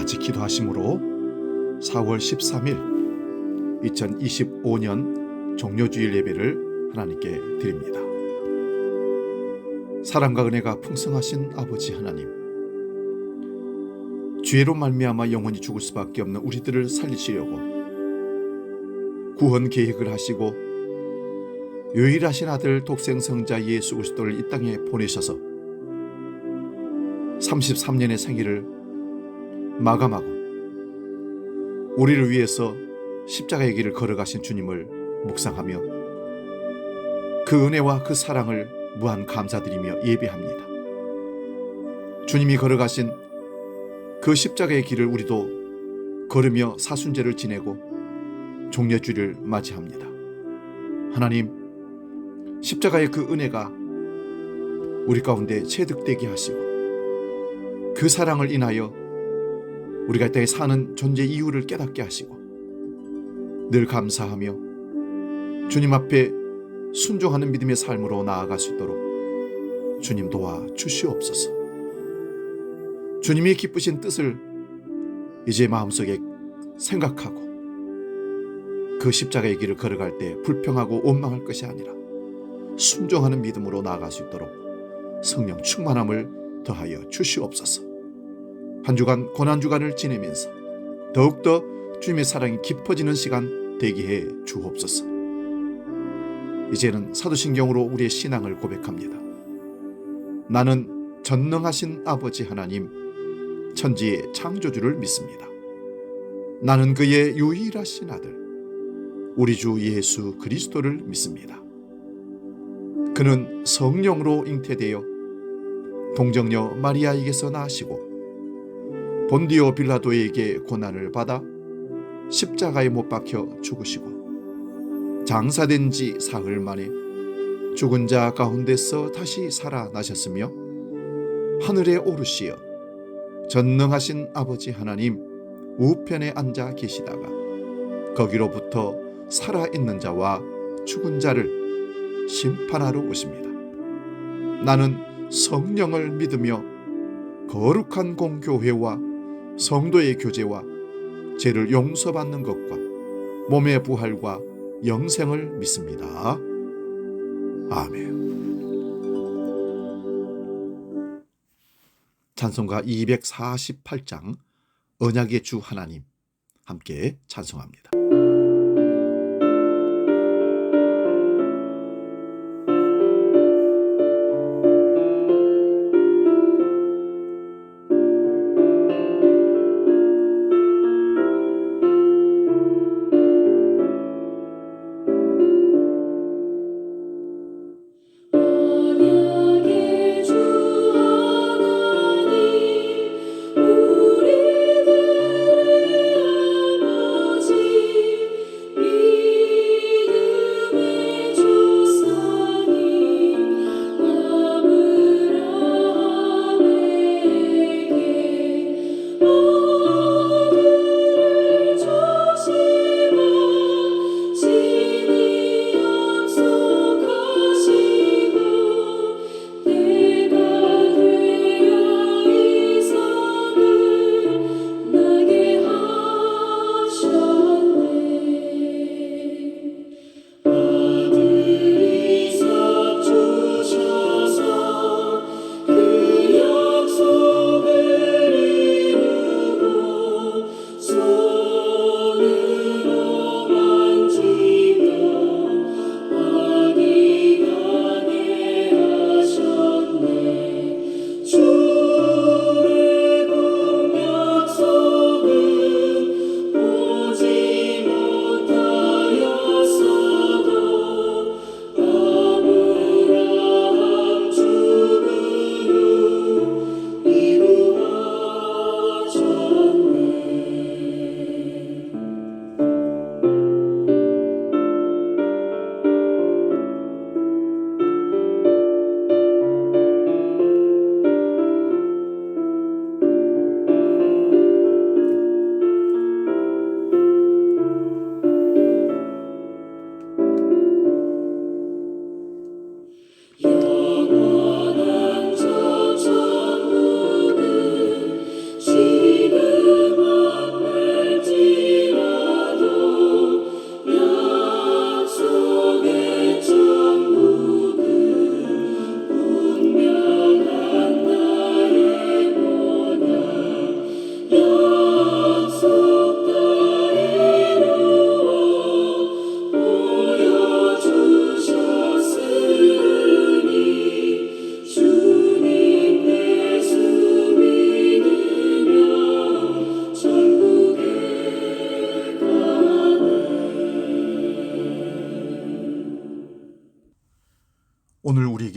같이 기도하심으로 4월 13일 2025년 종료주일 예배를 하나님께 드립니다. 사랑과 은혜가 풍성하신 아버지 하나님, 죄로 말미암아 영원히 죽을 수밖에 없는 우리들을 살리시려고 구원 계획을 하시고 유일하신 아들 독생성자 예수 그리스도를 이 땅에 보내셔서 33년의 생애를 마감하고 우리를 위해서 십자가의 길을 걸어가신 주님을 묵상하며 그 은혜와 그 사랑을 무한 감사드리며 예배합니다. 주님이 걸어가신 그 십자가의 길을 우리도 걸으며 사순절을 지내고 종려주일을 맞이합니다. 하나님, 십자가의 그 은혜가 우리 가운데 체득되게 하시고 그 사랑을 인하여 우리가 이 땅에 사는 존재 이유를 깨닫게 하시고 늘 감사하며 주님 앞에 순종하는 믿음의 삶으로 나아갈 수 있도록 주님 도와 주시옵소서. 주님이 기쁘신 뜻을 이제 마음속에 생각하고 그 십자가의 길을 걸어갈 때 불평하고 원망할 것이 아니라 순종하는 믿음으로 나아갈 수 있도록 성령 충만함을 더하여 주시옵소서. 한 주간 고난주간을 지내면서 더욱더 주님의 사랑이 깊어지는 시간 되게 해 주옵소서. 이제는 사도신경으로 우리의 신앙을 고백합니다. 나는 전능하신 아버지 하나님, 천지의 창조주를 믿습니다. 나는 그의 유일하신 아들 우리 주 예수 그리스도를 믿습니다. 그는 성령으로 잉태되어 동정녀 마리아에게서 나시고 본디오 빌라도에게 고난을 받아 십자가에 못 박혀 죽으시고 장사된 지 사흘 만에 죽은 자 가운데서 다시 살아나셨으며 하늘에 오르시어 전능하신 아버지 하나님 우편에 앉아 계시다가 거기로부터 살아있는 자와 죽은 자를 심판하러 오십니다. 나는 성령을 믿으며 거룩한 공교회와 성도의 교제와 죄를 용서받는 것과 몸의 부활과 영생을 믿습니다. 아멘. 찬송가 248장 언약의 주 하나님, 함께 찬송합니다. 우리들의 아버지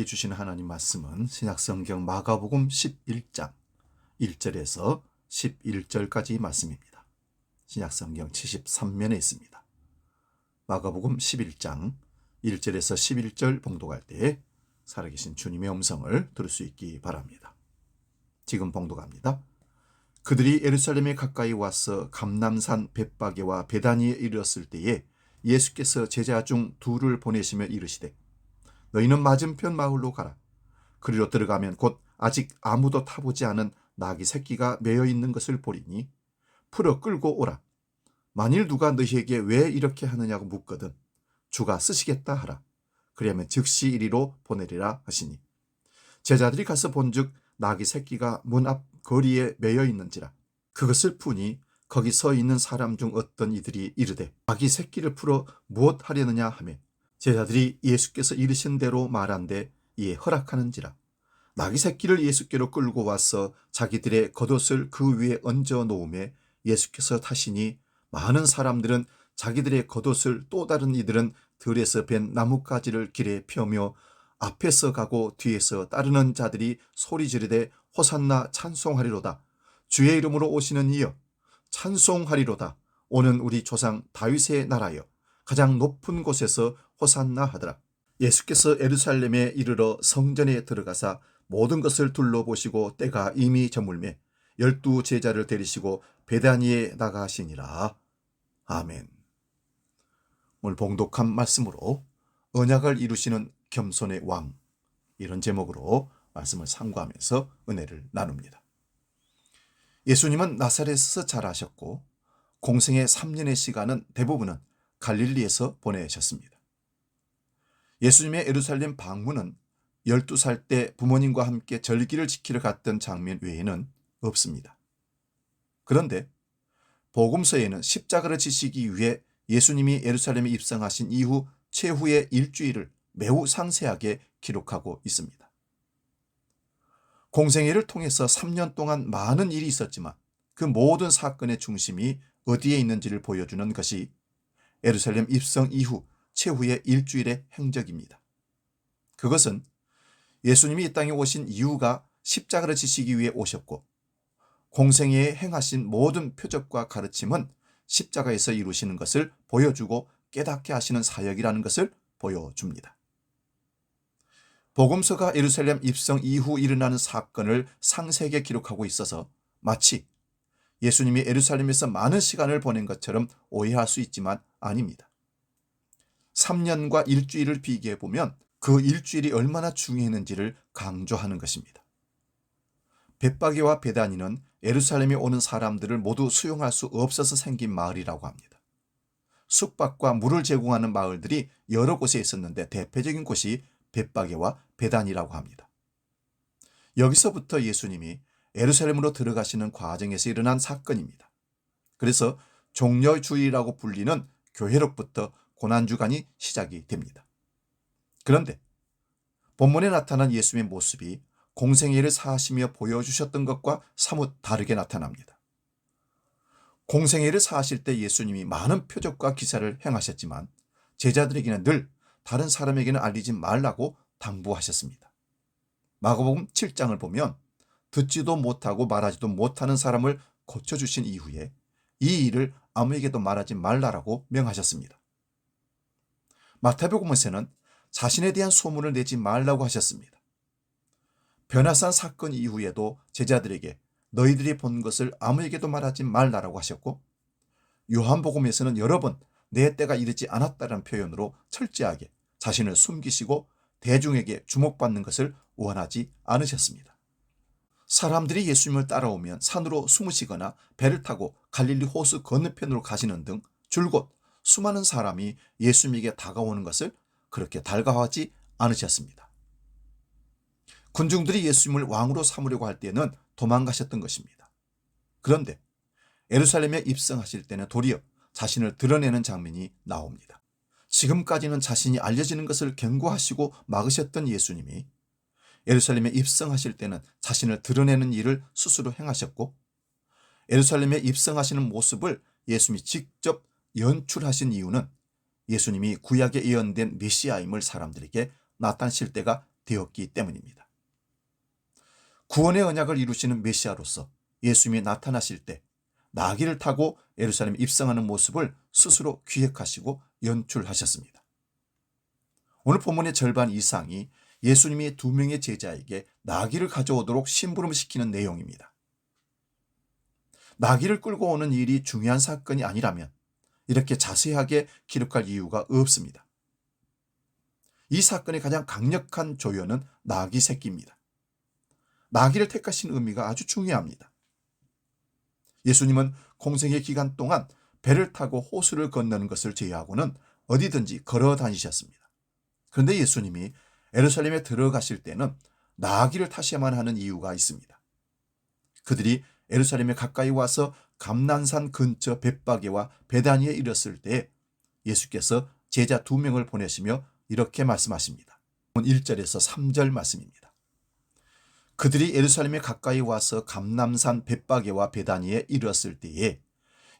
우리에게 주신 하나님 말씀은 신약성경 마가복음 11장 1절에서 11절까지 말씀입니다. 신약성경 73면에 있습니다. 마가복음 11장 1절에서 11절 봉독할 때 살아계신 주님의 음성을 들을 수 있기 바랍니다. 지금 봉독합니다. 그들이 예루살렘에 가까이 와서 감람산 벳바게와 베다니에 이르렀을 때에 예수께서 제자 중 둘을 보내시며 이르시되 너희는 맞은편 마을로 가라. 그리로 들어가면 곧 아직 아무도 타보지 않은 나귀 새끼가 매여 있는 것을 보리니 풀어 끌고 오라. 만일 누가 너희에게 왜 이렇게 하느냐고 묻거든 주가 쓰시겠다 하라. 그리하면 즉시 이리로 보내리라 하시니 제자들이 가서 본즉 나귀 새끼가 문 앞 거리에 매여 있는지라. 그것을 푸니 거기 서 있는 사람 중 어떤 이들이 이르되 나귀 새끼를 풀어 무엇 하려느냐 하며 제자들이 예수께서 이르신 대로 말한데 이에 허락하는지라. 나귀 새끼를 예수께로 끌고 와서 자기들의 겉옷을 그 위에 얹어 놓음에 예수께서 타시니 많은 사람들은 자기들의 겉옷을 또 다른 이들은 들에서 벤 나뭇가지를 길에 펴며 앞에서 가고 뒤에서 따르는 자들이 소리 지르되 호산나 찬송하리로다. 주의 이름으로 오시는 이여 찬송하리로다. 오는 우리 조상 다윗의 나라여 가장 높은 곳에서 호산나 하더라. 예수께서 예루살렘에 이르러 성전에 들어가사 모든 것을 둘러보시고 때가 이미 저물매 12 제자를 데리시고 베다니에 나가시니라. 아멘. 오늘 봉독한 말씀으로 언약을 이루시는 겸손의 왕, 이런 제목으로 말씀을 상고하면서 은혜를 나눕니다. 예수님은 나사렛에서 자라셨고 공생의 3년의 시간은 대부분은 갈릴리에서 보내셨습니다. 예수님의 예루살렘 방문은 12살 때 부모님과 함께 절기를 지키러 갔던 장면 외에는 없습니다. 그런데 복음서에는 십자가를 지시기 위해 예수님이 예루살렘에 입성하신 이후 최후의 일주일을 매우 상세하게 기록하고 있습니다. 공생애를 통해서 3년 동안 많은 일이 있었지만 그 모든 사건의 중심이 어디에 있는지를 보여주는 것이 예루살렘 입성 이후 최후의 일주일의 행적입니다. 그것은 예수님이 이 땅에 오신 이유가 십자가를 지시기 위해 오셨고 공생애에 행하신 모든 표적과 가르침은 십자가에서 이루시는 것을 보여주고 깨닫게 하시는 사역이라는 것을 보여줍니다. 복음서가 예루살렘 입성 이후 일어나는 사건을 상세하게 기록하고 있어서 마치 예수님이 예루살렘에서 많은 시간을 보낸 것처럼 오해할 수 있지만 아닙니다. 3년과 일주일을 비교해 보면 그 일주일이 얼마나 중요했는지를 강조하는 것입니다. 벳바게와 베다니는 예루살렘에 오는 사람들을 모두 수용할 수 없어서 생긴 마을이라고 합니다. 숙박과 물을 제공하는 마을들이 여러 곳에 있었는데 대표적인 곳이 벳바게와 베다니라고 합니다. 여기서부터 예수님이 예루살렘으로 들어가시는 과정에서 일어난 사건입니다. 그래서 종려주일이라고 불리는 교회로부터 고난주간이 시작이 됩니다. 그런데 본문에 나타난 예수님의 모습이 공생애를 사하시며 보여주셨던 것과 사뭇 다르게 나타납니다. 공생애를 사하실 때 예수님이 많은 표적과 기사를 행하셨지만 제자들에게는 늘 다른 사람에게는 알리지 말라고 당부하셨습니다. 마가복음 7장을 보면 듣지도 못하고 말하지도 못하는 사람을 고쳐주신 이후에 이 일을 아무에게도 말하지 말라라고 명하셨습니다. 마태복음에서는 자신에 대한 소문을 내지 말라고 하셨습니다. 변화산 사건 이후에도 제자들에게 너희들이 본 것을 아무에게도 말하지 말라라고 하셨고 요한복음에서는 여러 번 내 때가 이르지 않았다는 표현으로 철저하게 자신을 숨기시고 대중에게 주목받는 것을 원하지 않으셨습니다. 사람들이 예수님을 따라오면 산으로 숨으시거나 배를 타고 갈릴리 호수 건너편으로 가시는 등 줄곧 수많은 사람이 예수님에게 다가오는 것을 그렇게 달가워하지 않으셨습니다. 군중들이 예수님을 왕으로 삼으려고 할 때는 도망가셨던 것입니다. 그런데 예루살렘에 입성하실 때는 도리어 자신을 드러내는 장면이 나옵니다. 지금까지는 자신이 알려지는 것을 경고하시고 막으셨던 예수님이 예루살렘에 입성하실 때는 자신을 드러내는 일을 스스로 행하셨고 예루살렘에 입성하시는 모습을 예수님이 직접 연출하신 이유는 예수님이 구약에 예언된 메시아임을 사람들에게 나타내실 때가 되었기 때문입니다. 구원의 언약을 이루시는 메시아로서 예수님이 나타나실 때 나귀를 타고 예루살렘에 입성하는 모습을 스스로 기획하시고 연출하셨습니다. 오늘 본문의 절반 이상이 예수님이 2명의 제자에게 나귀를 가져오도록 심부름시키는 내용입니다. 나귀를 끌고 오는 일이 중요한 사건이 아니라면 이렇게 자세하게 기록할 이유가 없습니다. 이 사건의 가장 강력한 조연은 나귀 새끼입니다. 나귀를 택하신 의미가 아주 중요합니다. 예수님은 공생의 기간 동안 배를 타고 호수를 건너는 것을 제외하고는 어디든지 걸어 다니셨습니다. 그런데 예수님이 예루살렘에 들어가실 때는 나귀를 타셔야만 하는 이유가 있습니다. 그들이 예루살렘에 가까이 와서 감난산 근처 벳바게와 베다니에 이르렀을 때 예수께서 제자 2명을 보내시며 이렇게 말씀하십니다. 1절에서 3절 말씀입니다. 그들이 예루살렘에 가까이 와서 감남산 벳바게와 베다니에 이르렀을 때에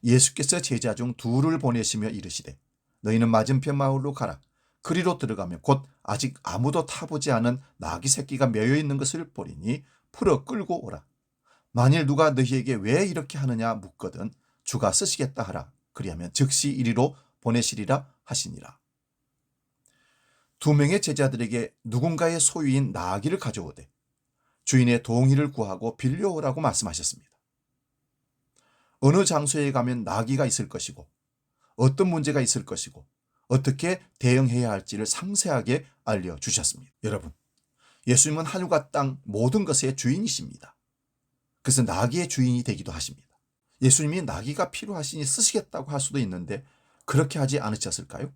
예수께서 제자 중 2를 보내시며 이르시되 너희는 맞은편 마을로 가라. 그리로 들어가면 곧 아직 아무도 타보지 않은 나귀 새끼가 매여 있는 것을 보리니 풀어 끌고 오라. 만일 누가 너희에게 왜 이렇게 하느냐 묻거든 주가 쓰시겠다 하라. 그리하면 즉시 이리로 보내시리라 하시니라. 2명의 제자들에게 누군가의 소유인 나귀를 가져오되 주인의 동의를 구하고 빌려오라고 말씀하셨습니다. 어느 장소에 가면 나귀가 있을 것이고 어떤 문제가 있을 것이고 어떻게 대응해야 할지를 상세하게 알려주셨습니다. 여러분, 예수님은 하늘과 땅 모든 것의 주인이십니다. 그래서 나귀의 주인이 되기도 하십니다. 예수님이 나귀가 필요하시니 쓰시겠다고 할 수도 있는데 그렇게 하지 않으셨을까요?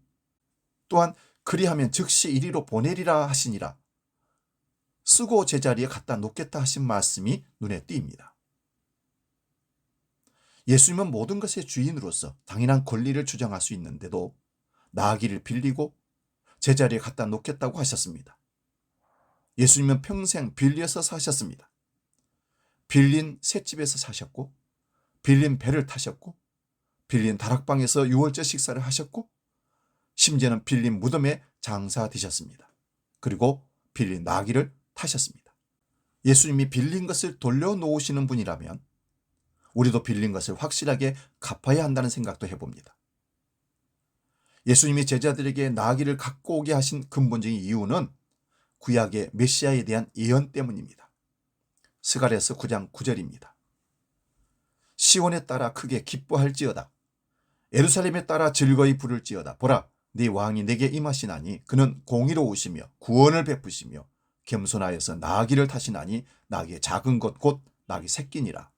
또한 그리하면 즉시 이리로 보내리라 하시니라. 쓰고 제자리에 갖다 놓겠다 하신 말씀이 눈에 띕니다. 예수님은 모든 것의 주인으로서 당연한 권리를 주장할 수 있는데도 나귀를 빌리고 제자리에 갖다 놓겠다고 하셨습니다. 예수님은 평생 빌려서 사셨습니다. 빌린 셋집에서 사셨고 빌린 배를 타셨고 빌린 다락방에서 유월절 식사를 하셨고 심지어는 빌린 무덤에 장사되셨습니다. 그리고 빌린 나귀를 타셨습니다. 예수님이 빌린 것을 돌려놓으시는 분이라면 우리도 빌린 것을 확실하게 갚아야 한다는 생각도 해봅니다. 예수님이 제자들에게 나귀를 갖고 오게 하신 근본적인 이유는 구약의 메시아에 대한 예언 때문입니다. 스가랴서 9장 9절입니다. 시온에 따라 크게 기뻐할지어다. 예루살렘에 따라 즐거이 부를지어다. 보라, 네 왕이 내게 임하시나니 그는 공의로우시며 구원을 베푸시며 겸손하여서 나귀를 타시나니 나귀의 작은 것 곧 나귀 새끼니라.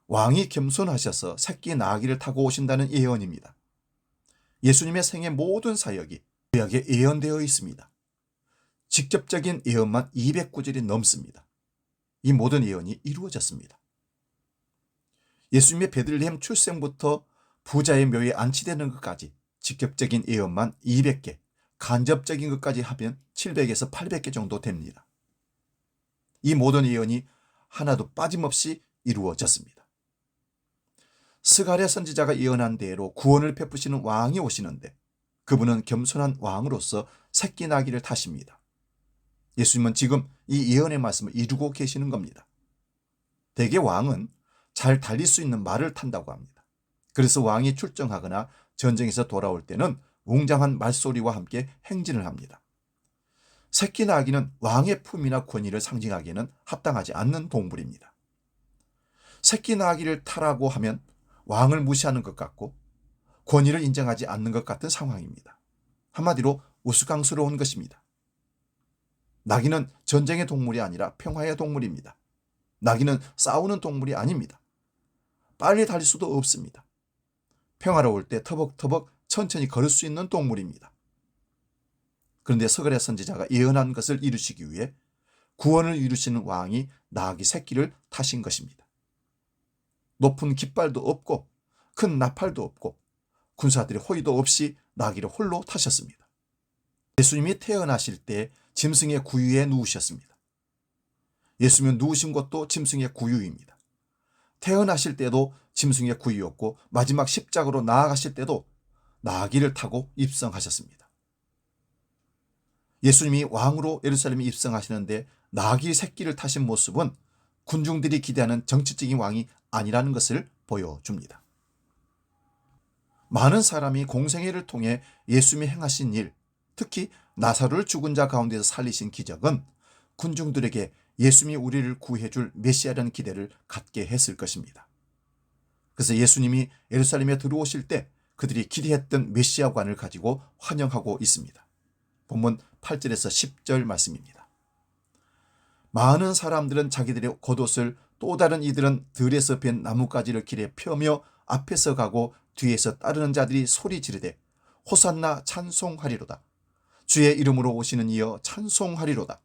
왕이 겸손하셔서 새끼 나귀를 타고 오신다는 예언입니다. 예수님의 생애 모든 사역이 구약에 예언되어 있습니다. 직접적인 예언만 209절이 넘습니다. 이 모든 예언이 이루어졌습니다. 예수님의 베들레헴 출생부터 부자의 묘에 안치되는 것까지 직접적인 예언만 200개, 간접적인 것까지 하면 700에서 800개 정도 됩니다. 이 모든 예언이 하나도 빠짐없이 이루어졌습니다. 스가랴 선지자가 예언한 대로 구원을 베푸시는 왕이 오시는데 그분은 겸손한 왕으로서 새끼 나귀를 타십니다. 예수님은 지금 이 예언의 말씀을 이루고 계시는 겁니다. 대개 왕은 잘 달릴 수 있는 말을 탄다고 합니다. 그래서 왕이 출정하거나 전쟁에서 돌아올 때는 웅장한 말소리와 함께 행진을 합니다. 새끼 나귀는 왕의 품이나 권위를 상징하기에는 합당하지 않는 동물입니다. 새끼 나귀를 타라고 하면 왕을 무시하는 것 같고 권위를 인정하지 않는 것 같은 상황입니다. 한마디로 우스꽝스러운 것입니다. 나귀는 전쟁의 동물이 아니라 평화의 동물입니다. 나귀는 싸우는 동물이 아닙니다. 빨리 달릴 수도 없습니다. 평화로울 때 터벅터벅 천천히 걸을 수 있는 동물입니다. 그런데 스가랴 선지자가 예언한 것을 이루시기 위해 구원을 이루시는 왕이 나귀 새끼를 타신 것입니다. 높은 깃발도 없고 큰 나팔도 없고 군사들의 호위도 없이 나귀를 홀로 타셨습니다. 예수님이 태어나실 때 짐승의 구유에 누우셨습니다. 예수님은 누우신 것도 짐승의 구유입니다. 태어나실 때도 짐승의 구유였고 마지막 십자가로 나아가실 때도 나귀를 타고 입성하셨습니다. 예수님이 왕으로 예루살렘에 입성하시는데 나귀 새끼를 타신 모습은 군중들이 기대하는 정치적인 왕이 아니라는 것을 보여줍니다. 많은 사람이 공생애를 통해 예수님이 행하신 일, 특히 나사로를 죽은 자 가운데서 살리신 기적은 군중들에게 예수님이 우리를 구해줄 메시아라는 기대를 갖게 했을 것입니다. 그래서 예수님이 예루살렘에 들어오실 때 그들이 기대했던 메시아관을 가지고 환영하고 있습니다. 본문 8절에서 10절 말씀입니다. 많은 사람들은 자기들의 겉옷을, 또 다른 이들은 들에서 벤 나뭇가지를 길에 펴며 앞에서 가고 뒤에서 따르는 자들이 소리 지르되 호산나 찬송하리로다. 주의 이름으로 오시는 이여 찬송하리로다.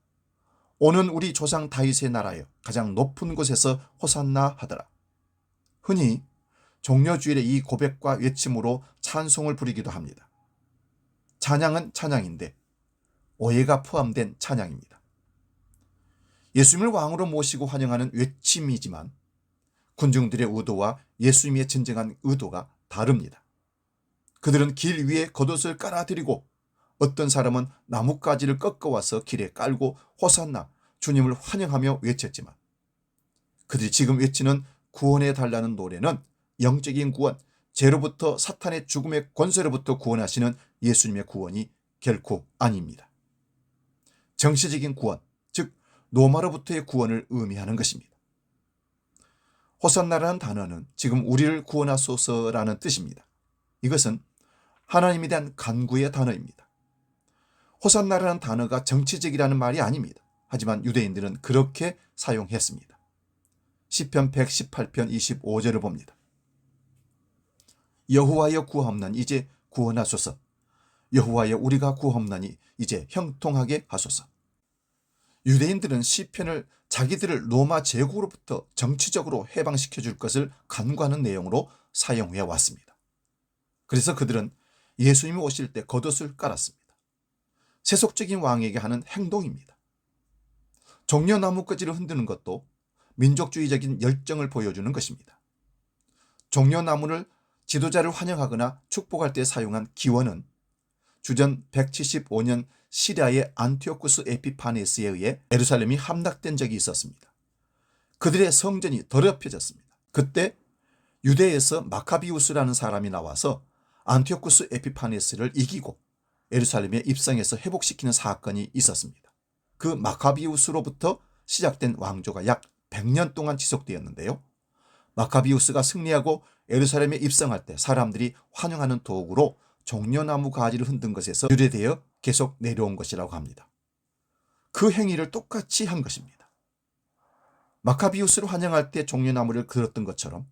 오는 우리 조상 다윗의 나라여 가장 높은 곳에서 호산나 하더라. 흔히 종려주일의 이 고백과 외침으로 찬송을 부리기도 합니다. 찬양은 찬양인데 오해가 포함된 찬양입니다. 예수님을 왕으로 모시고 환영하는 외침이지만 군중들의 의도와 예수님의 진정한 의도가 다릅니다. 그들은 길 위에 겉옷을 깔아드리고 어떤 사람은 나뭇가지를 꺾어와서 길에 깔고 호산나 주님을 환영하며 외쳤지만 그들이 지금 외치는 구원해 달라는 노래는 영적인 구원, 죄로부터 사탄의 죽음의 권세로부터 구원하시는 예수님의 구원이 결코 아닙니다. 정치적인 구원, 즉 로마로부터의 구원을 의미하는 것입니다. 호산나라는 단어는 지금 우리를 구원하소서라는 뜻입니다. 이것은 하나님에 대한 간구의 단어입니다. 호산나라는 단어가 정치적이라는 말이 아닙니다. 하지만 유대인들은 그렇게 사용했습니다. 시편 118편 25절을 봅니다. 여호와여 구하옵나니 이제 구원하소서. 여호와여 우리가 구하옵나니 이제 형통하게 하소서. 유대인들은 시편을 자기들을 로마 제국으로부터 정치적으로 해방시켜 줄 것을 간구하는 내용으로 사용해 왔습니다. 그래서 그들은 예수님이 오실 때 겉옷을 깔았습니다. 세속적인 왕에게 하는 행동입니다. 종려나무까지를 흔드는 것도 민족주의적인 열정을 보여주는 것입니다. 종려나무를 지도자를 환영하거나 축복할 때 사용한 기원은 주전 175년 시리아의 안티오쿠스 에피파네스에 의해 예루살렘이 함락된 적이 있었습니다. 그들의 성전이 더럽혀졌습니다. 그때 유대에서 마카비우스라는 사람이 나와서 안티오쿠스 에피파네스를 이기고 예루살렘에 입성해서 회복시키는 사건이 있었습니다. 그 마카비우스로부터 시작된 왕조가 약 100년 동안 지속되었는데요. 마카비우스가 승리하고 예루살렘에 입성할 때 사람들이 환영하는 도구로 종려나무 가지를 흔든 것에서 유래되어 계속 내려온 것이라고 합니다. 그 행위를 똑같이 한 것입니다. 마카비우스를 환영할 때 종려나무를 들었던 것처럼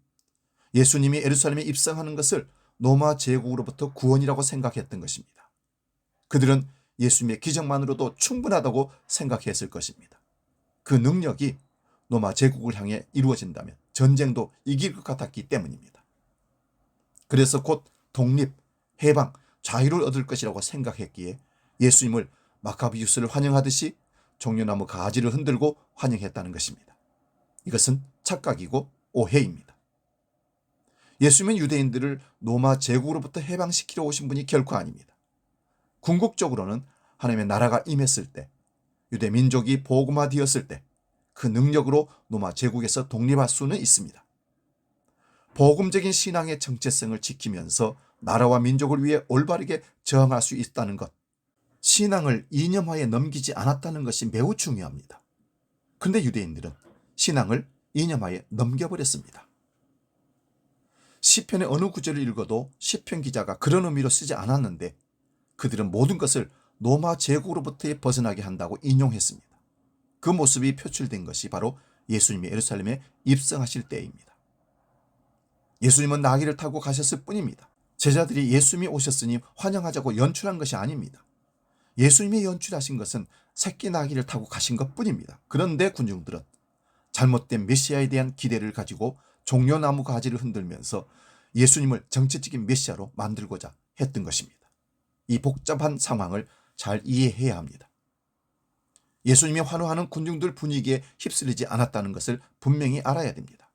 예수님이 예루살렘에 입성하는 것을 로마 제국으로부터 구원이라고 생각했던 것입니다. 그들은 예수님의 기적만으로도 충분하다고 생각했을 것입니다. 그 능력이 로마 제국을 향해 이루어진다면 전쟁도 이길 것 같았기 때문입니다. 그래서 곧 독립, 해방, 자유를 얻을 것이라고 생각했기에 예수님을 마카비우스를 환영하듯이 종려나무 가지를 흔들고 환영했다는 것입니다. 이것은 착각이고 오해입니다. 예수님은 유대인들을 로마 제국으로부터 해방시키러 오신 분이 결코 아닙니다. 궁극적으로는 하나님의 나라가 임했을 때, 유대 민족이 복음화되었을 때 그 능력으로 로마 제국에서 독립할 수는 있습니다. 복음적인 신앙의 정체성을 지키면서 나라와 민족을 위해 올바르게 저항할 수 있다는 것, 신앙을 이념화에 넘기지 않았다는 것이 매우 중요합니다. 그런데 유대인들은 신앙을 이념화에 넘겨버렸습니다. 시편의 어느 구절을 읽어도 시편 기자가 그런 의미로 쓰지 않았는데 그들은 모든 것을 로마 제국으로부터 벗어나게 한다고 인용했습니다. 그 모습이 표출된 것이 바로 예수님이 예루살렘에 입성하실 때입니다. 예수님은 나귀를 타고 가셨을 뿐입니다. 제자들이 예수님이 오셨으니 환영하자고 연출한 것이 아닙니다. 예수님이 연출하신 것은 새끼 나귀를 타고 가신 것뿐입니다. 그런데 군중들은 잘못된 메시아에 대한 기대를 가지고 종려나무 가지를 흔들면서 예수님을 정치적인 메시아로 만들고자 했던 것입니다. 이 복잡한 상황을 잘 이해해야 합니다. 예수님이 환호하는 군중들 분위기에 휩쓸리지 않았다는 것을 분명히 알아야 됩니다.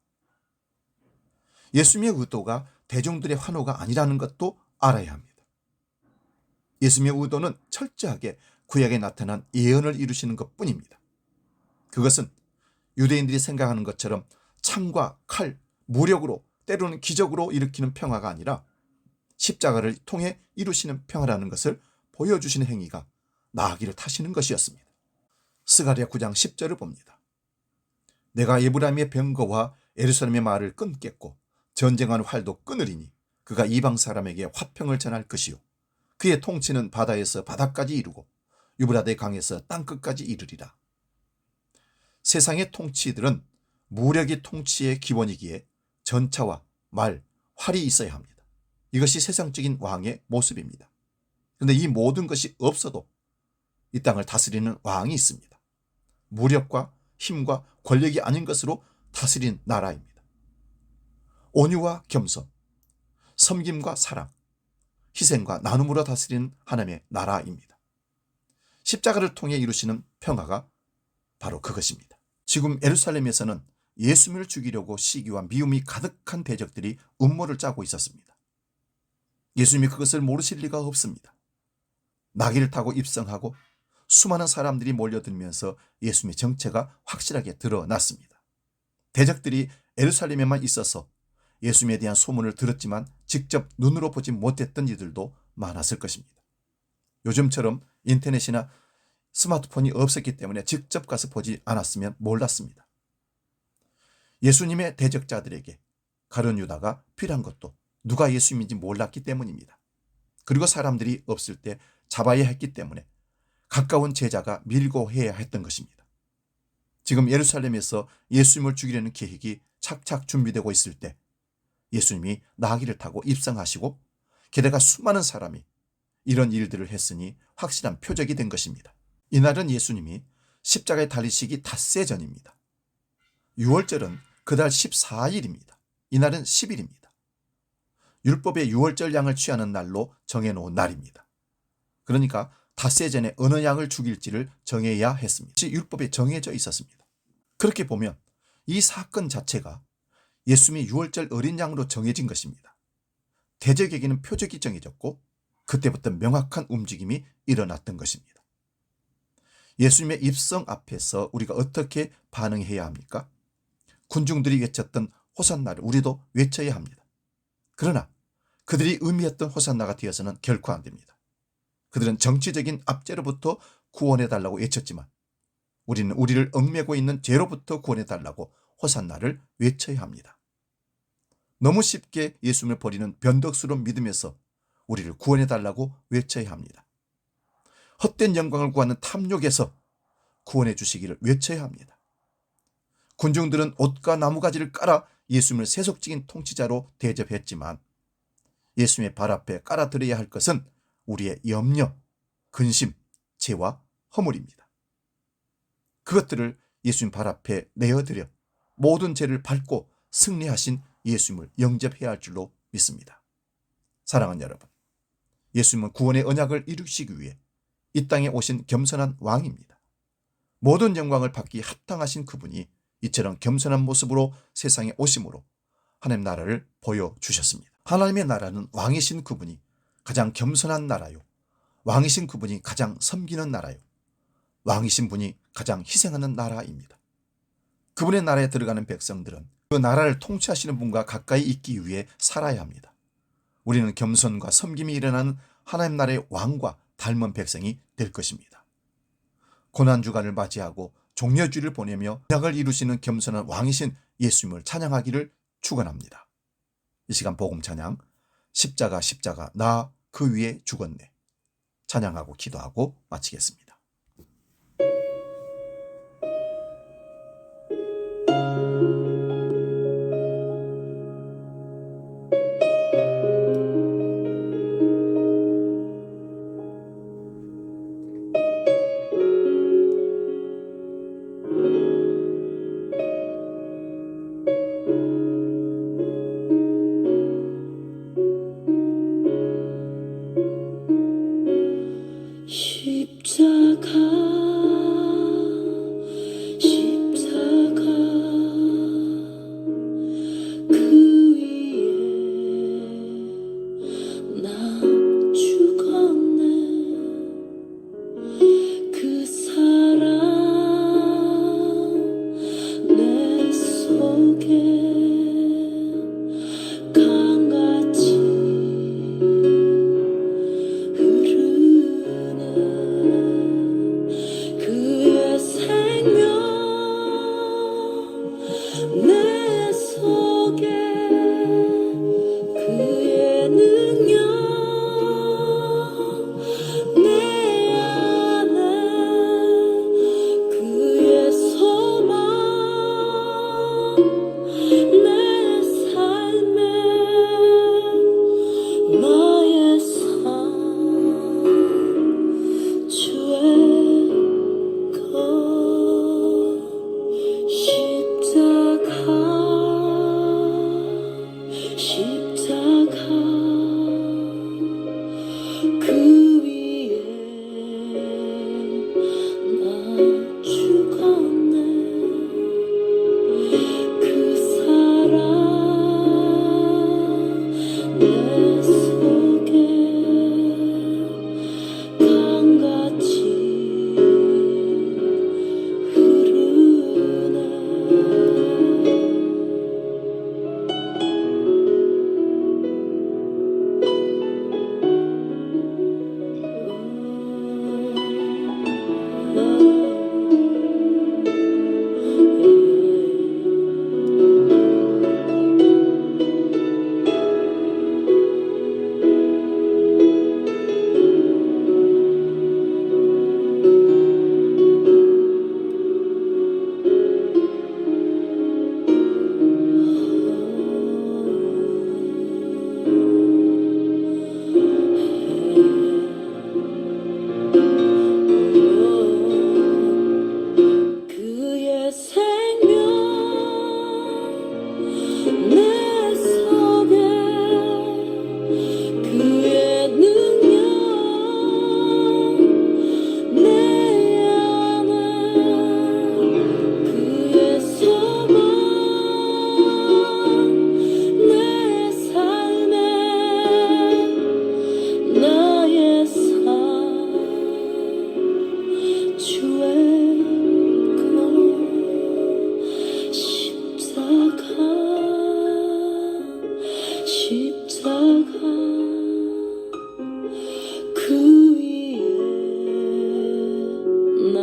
예수님의 의도가 대중들의 환호가 아니라는 것도 알아야 합니다. 예수님의 의도는 철저하게 구약에 나타난 예언을 이루시는 것뿐입니다. 그것은 유대인들이 생각하는 것처럼 창과 칼, 무력으로 때로는 기적으로 일으키는 평화가 아니라 십자가를 통해 이루시는 평화라는 것을 보여주시는 행위가 나귀를 타시는 것이었습니다. 스가랴 9장 10절을 봅니다. 내가 에브라임의 병거와 예루살렘의 말을 끊겠고 전쟁하는 활도 끊으리니 그가 이방 사람에게 화평을 전할 것이요 그의 통치는 바다에서 바다까지 이루고 유브라데 강에서 땅끝까지 이르리라. 세상의 통치들은 무력이 통치의 기본이기에 전차와 말, 활이 있어야 합니다. 이것이 세상적인 왕의 모습입니다. 그런데 이 모든 것이 없어도 이 땅을 다스리는 왕이 있습니다. 무력과 힘과 권력이 아닌 것으로 다스린 나라입니다. 온유와 겸손, 섬김과 사랑, 희생과 나눔으로 다스리는 하나님의 나라입니다. 십자가를 통해 이루시는 평화가 바로 그것입니다. 지금 예루살렘에서는 예수님을 죽이려고 시기와 미움이 가득한 대적들이 음모를 짜고 있었습니다. 예수님이 그것을 모르실 리가 없습니다. 나귀를 타고 입성하고 수많은 사람들이 몰려들면서 예수님의 정체가 확실하게 드러났습니다. 대적들이 예루살렘에만 있어서 예수님에 대한 소문을 들었지만 직접 눈으로 보지 못했던 이들도 많았을 것입니다. 요즘처럼 인터넷이나 스마트폰이 없었기 때문에 직접 가서 보지 않았으면 몰랐습니다. 예수님의 대적자들에게 가룟 유다가 필요한 것도 누가 예수님인지 몰랐기 때문입니다. 그리고 사람들이 없을 때 잡아야 했기 때문에 가까운 제자가 밀고 해야 했던 것입니다. 지금 예루살렘에서 예수님을 죽이려는 계획이 착착 준비되고 있을 때 예수님이 나귀를 타고 입성하시고 게다가 수많은 사람이 이런 일들을 했으니 확실한 표적이 된 것입니다. 이날은 예수님이 십자가에 달리시기 닷새 전입니다. 6월절은 그달 14일입니다. 이날은 10일입니다. 율법의 6월절 양을 취하는 날로 정해놓은 날입니다. 그러니까 닷새 전에 어느 양을 죽일지를 정해야 했습니다. 율법에 정해져 있었습니다. 그렇게 보면 이 사건 자체가 예수님이 6월절 어린 양으로 정해진 것입니다. 대적에게는 표적이 정해졌고 그때부터 명확한 움직임이 일어났던 것입니다. 예수님의 입성 앞에서 우리가 어떻게 반응해야 합니까? 군중들이 외쳤던 호산나를 우리도 외쳐야 합니다. 그러나 그들이 의미했던 호산나가 되어서는 결코 안 됩니다. 그들은 정치적인 압제로부터 구원해달라고 외쳤지만 우리는 우리를 얽매고 있는 죄로부터 구원해달라고 호산나를 외쳐야 합니다. 너무 쉽게 예수님을 버리는 변덕스러운 믿음에서 우리를 구원해달라고 외쳐야 합니다. 헛된 영광을 구하는 탐욕에서 구원해 주시기를 외쳐야 합니다. 군중들은 옷과 나무가지를 깔아 예수님을 세속적인 통치자로 대접했지만 예수님의 발 앞에 깔아드려야 할 것은 우리의 염려, 근심, 죄와 허물입니다. 그것들을 예수님 발 앞에 내어드려 모든 죄를 밟고 승리하신 예수님을 영접해야 할 줄로 믿습니다. 사랑하는 여러분, 예수님은 구원의 언약을 이루시기 위해 이 땅에 오신 겸손한 왕입니다. 모든 영광을 받기 합당하신 그분이 이처럼 겸손한 모습으로 세상에 오심으로 하나님 나라를 보여주셨습니다. 하나님의 나라는 왕이신 그분이 가장 겸손한 나라요, 왕이신 그분이 가장 섬기는 나라요, 왕이신 분이 가장 희생하는 나라입니다. 그분의 나라에 들어가는 백성들은 그 나라를 통치하시는 분과 가까이 있기 위해 살아야 합니다. 우리는 겸손과 섬김이 일어나는 하나님 나라의 왕과 닮은 백성이 될 것입니다. 고난주간을 맞이하고 종려주를 보내며 언약을 이루시는 겸손한 왕이신 예수님을 찬양하기를 축원합니다. 이 시간 복음 찬양, 십자가 십자가 나 그 위에 죽었네, 찬양하고 기도하고 마치겠습니다. 십자가 강같이 흐르네. 그의 생명 내 속에, 그의 능력 내 안에, 그의 소망 내 삶에, 나의 삶 주의 것 십자가 그 위에 나 죽었네. 그 사랑 내 속에 강같이 흐르네. 그의 생명 내 속에, 그의 능력 내 안에, 그의 소망 내 삶에, 나의 삶 주의 십자가 그 위에 나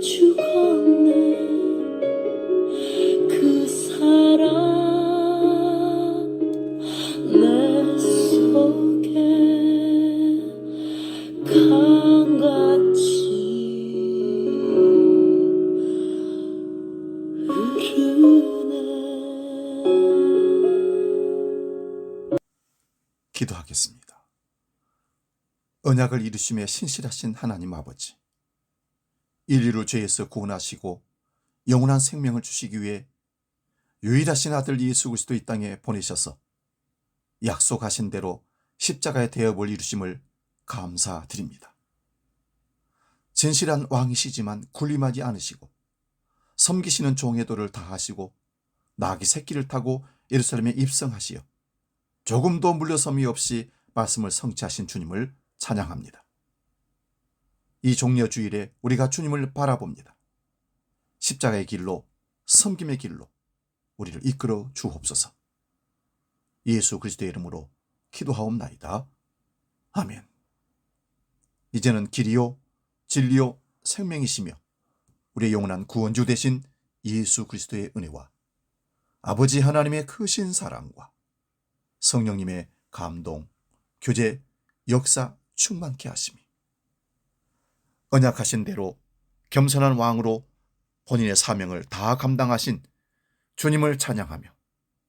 죽었네. 그 사랑 내 속에 강같이 흐르네. 기도하겠습니다. 언약을 이루심에 신실하신 하나님 아버지, 인류를 죄에서 구원하시고 영원한 생명을 주시기 위해 유일하신 아들 예수 그리스도 이 땅에 보내셔서 약속하신 대로 십자가의 대업을 이루심을 감사드립니다. 진실한 왕이시지만 군림하지 않으시고 섬기시는 종의 도를 다하시고 나귀 새끼를 타고 예루살렘에 입성하시어 조금도 물러섬이 없이 말씀을 성취하신 주님을 찬양합니다. 이 종려주일에 우리가 주님을 바라봅니다. 십자가의 길로, 섬김의 길로 우리를 이끌어 주옵소서. 예수 그리스도의 이름으로 기도하옵나이다. 아멘. 이제는 길이요 진리요 생명이시며 우리의 영원한 구원주 되신 예수 그리스도의 은혜와 아버지 하나님의 크신 사랑과 성령님의 감동, 교제, 역사 충만케 하심이 언약하신 대로 겸손한 왕으로 본인의 사명을 다 감당하신 주님을 찬양하며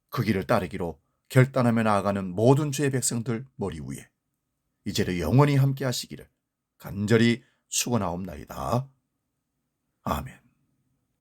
그 길을 따르기로 결단하며 나아가는 모든 주의 백성들 머리 위에 이제를 영원히 함께 하시기를 간절히 축원하옵나이다. 아멘.